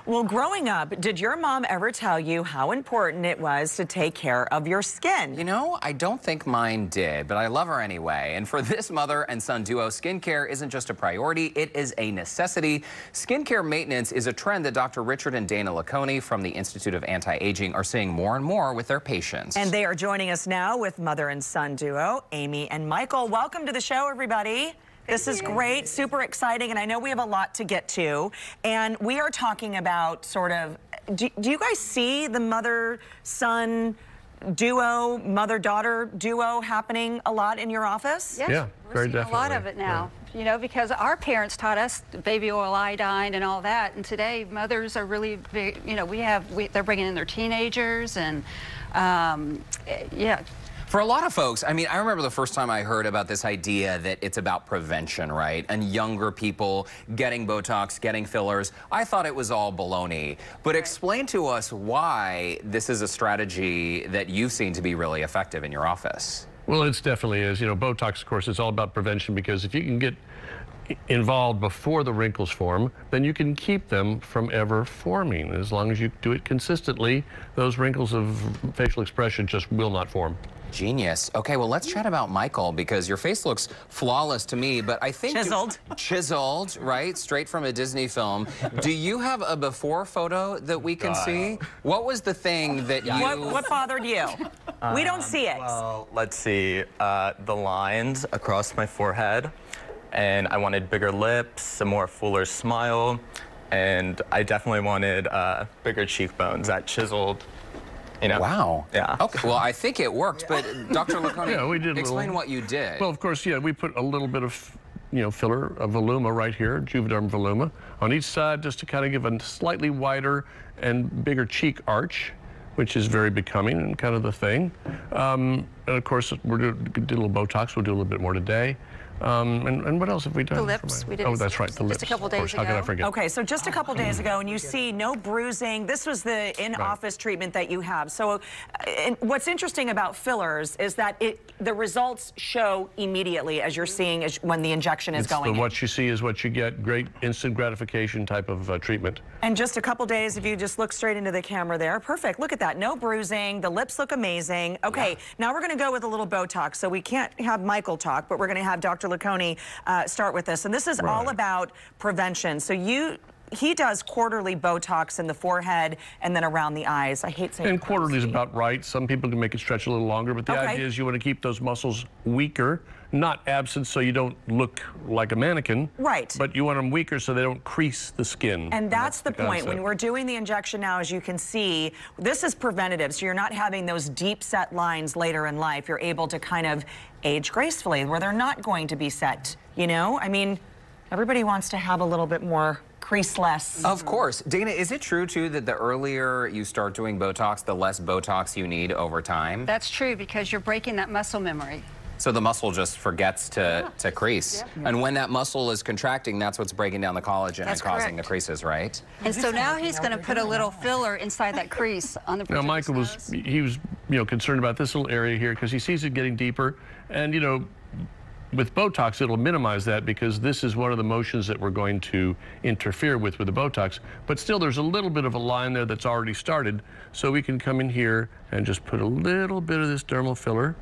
Well, growing up, did your mom ever tell you how important it was to take care of your skin? You know, I don't think mine did, but I love her anyway. And for this mother and son duo, skincare isn't just a priority, it is a necessity. Skincare maintenance is a trend that Dr. Richard and Dana LeConey from the Institute of Anti-Aging are seeing more and more with their patients. And they are joining us now with mother and son duo, Amy and Michael. Welcome to the show, everybody. This is great, super exciting, and I know we have a lot to get to. And we are talking about sort of, do you guys see the mother-son duo, mother-daughter duo happening a lot in your office? Yes, yeah, very definitely. A lot of it now, you know, because our parents taught us baby oil, iodine, and all that. And today, mothers are really, you know, they're bringing in their teenagers, and yeah. For a lot of folks, I mean, I remember the first time I heard about this idea that it's about prevention, right? And younger people getting Botox, getting fillers. I thought it was all baloney. But explain to us why this is a strategy that you've seen to be really effective in your office. Well, it definitely is. You know, Botox, of course, is all about prevention, because if you can get involved before the wrinkles form, then you can keep them from ever forming. As long as you do it consistently, those wrinkles of facial expression just will not form. Genius. Okay, well, let's chat about Michael, because your face looks flawless to me, but I think... Chiseled. Chiseled, right? Straight from a Disney film. Do you have a before photo that we can see? What was the thing that you... What bothered you? We don't see it. Well, let's see. The lines across my forehead, and I wanted bigger lips, a more fuller smile, and I definitely wanted bigger cheekbones, that chiseled. You know? Wow. Yeah. Okay. Well, I think it worked, but Dr. LeConey, yeah, we did explain what you did. Well, of course, yeah, we put a little bit of, you know, filler, a voluma right here, Juvederm voluma, on each side, just to kind of give a slightly wider and bigger cheek arch, which is very becoming and kind of the thing. And of course, did a little Botox. We'll do a little bit more today. And what else have we done? The lips. We did. Oh, that's right, the lips. Just a couple days ago. How could I forget? Okay, so just a couple days ago, and you see no bruising. This was the in-office treatment that you have. So what's interesting about fillers is that the results show immediately, as you're seeing when the injection is going in. What you see is what you get. Great instant gratification type of treatment. And just a couple days, if you just look straight into the camera there, perfect. Look at that, no bruising. The lips look amazing. Okay, now we're going to go with a little Botox. So we can't have Michael talk, but we're going to have Dr. LeConey start with this. And this is all about prevention. So he does quarterly Botox in the forehead and then around the eyes. I hate saying quarterly is about right. Some people can make it stretch a little longer, but the idea is you want to keep those muscles weaker, not absent so you don't look like a mannequin. Right. But you want them weaker so they don't crease the skin. And that's the point. When we're doing the injection now, as you can see, this is preventative. So you're not having those deep set lines later in life. You're able to kind of age gracefully where they're not going to be set, you know? I mean, everybody wants to have a little bit more crease-less. Of course. Dana, is it true, too, that the earlier you start doing Botox, the less Botox you need over time? That's true, because you're breaking that muscle memory. So the muscle just forgets to crease. Yeah. And when that muscle is contracting, that's what's breaking down the collagen and causing the creases, right? And so now he's going to put a little filler inside that crease on the Now, Michael was, you know, concerned about this little area here because he sees it getting deeper. And, you know, with Botox, it'll minimize that because this is one of the motions that we're going to interfere with the Botox. But still, there's a little bit of a line there that's already started. So we can come in here and just put a little bit of this dermal filler.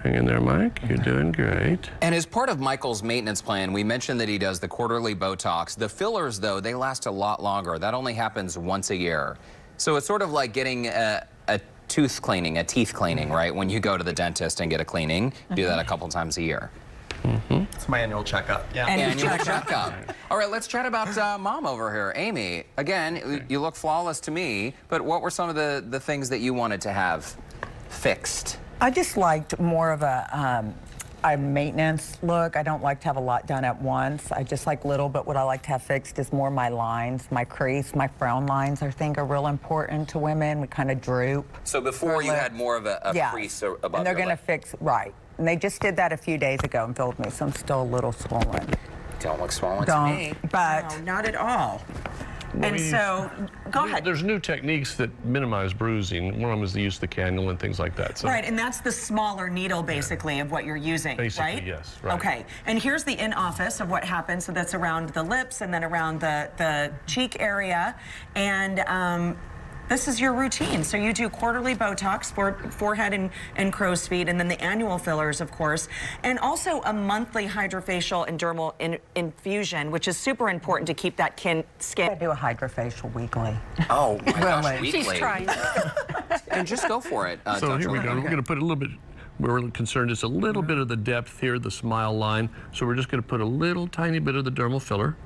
Hang in there, Mike. You're doing great. And as part of Michael's maintenance plan, we mentioned that he does the quarterly Botox. The fillers, though, they last a lot longer. That only happens once a year. So it's sort of like getting a tooth cleaning, a teeth cleaning, right? When you go to the dentist and get a cleaning, you do that a couple times a year. It's my annual checkup. Yeah. Annual checkup. All right, let's chat about Mom over here. Amy, again, you look flawless to me, but what were some of the things that you wanted to have fixed? I just liked more of a maintenance look. I don't like to have a lot done at once. I just like little, but what I like to have fixed is more my lines, my crease, my frown lines, I think are real important to women. We kind of droop. So before you had more of a crease above your lip. And they're going to fix, right. And they just did that a few days ago and filled me, so I'm still a little swollen. Don't look swollen to me. But no, not at all. And so, go ahead. There's new techniques that minimize bruising. One of them is the use of the cannula and things like that. So. Right, and that's the smaller needle, basically, of what you're using, Basically, right? yes. Right. Okay, and here's the in-office of what happens. So that's around the lips and then around the cheek area. And this is your routine. So you do quarterly Botox for forehead and crow's feet, and then the annual fillers, of course, and also a monthly hydrofacial and dermal infusion, which is super important to keep that skin. I do a hydrofacial weekly. Oh my gosh, weekly. She's trying. And just go for it. So Dr. here we go. LeConey. We're going to put a little bit, we're concerned is a little bit of the depth here, the smile line. So we're just going to put a little tiny bit of the dermal filler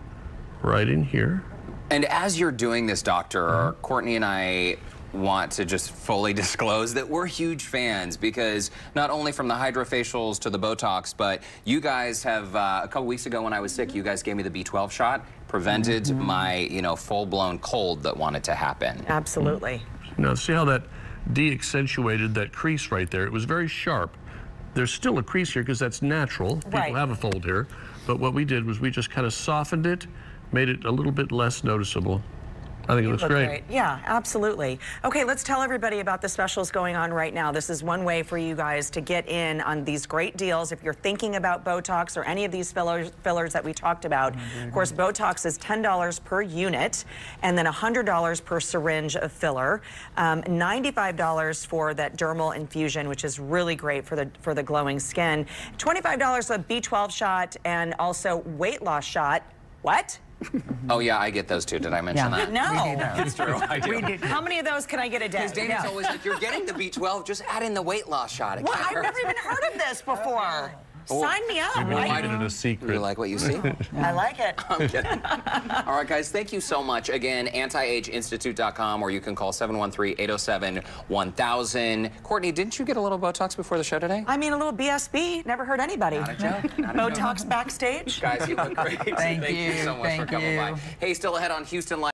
right in here. And as you're doing this, Doctor, Courtney and I want to just fully disclose that we're huge fans, because not only from the hydrofacials to the Botox, but you guys have, a couple weeks ago when I was sick, you guys gave me the B12 shot, prevented my, you know, full-blown cold that wanted to happen. Absolutely. Now, see how that de-accentuated that crease right there? It was very sharp. There's still a crease here because that's natural. People Right. have a fold here. But what we did was we just kind of softened it, made it a little bit less noticeable. I think it looks Look great. Yeah, absolutely. Okay, let's tell everybody about the specials going on right now. This is one way for you guys to get in on these great deals if you're thinking about Botox or any of these fillers that we talked about. Of course, Botox is $10 per unit, and then $100 per syringe of filler. $95 for that dermal infusion, which is really great for the glowing skin. $25 a B12 shot, and also weight loss shot. What? Oh yeah, I get those too. Did I mention that? No. It's true, I do. How many of those can I get a day? Because Dana's always like, you're getting the B12, just add in the weight loss shot. Well, I've never even heard of this before. Sign me up. We I made it a secret. You like what you see? I like it. I'm kidding. All right, guys, thank you so much. Again, antiageinstitute.com, or you can call 713-807-1000. Courtney, didn't you get a little Botox before the show today? I mean, a little BSB. Never hurt anybody. Not a joke. Not a Botox joke. backstage. Guys, you look great. Thank you you. so much for Thank coming you. by. Hey, still ahead on Houston Live.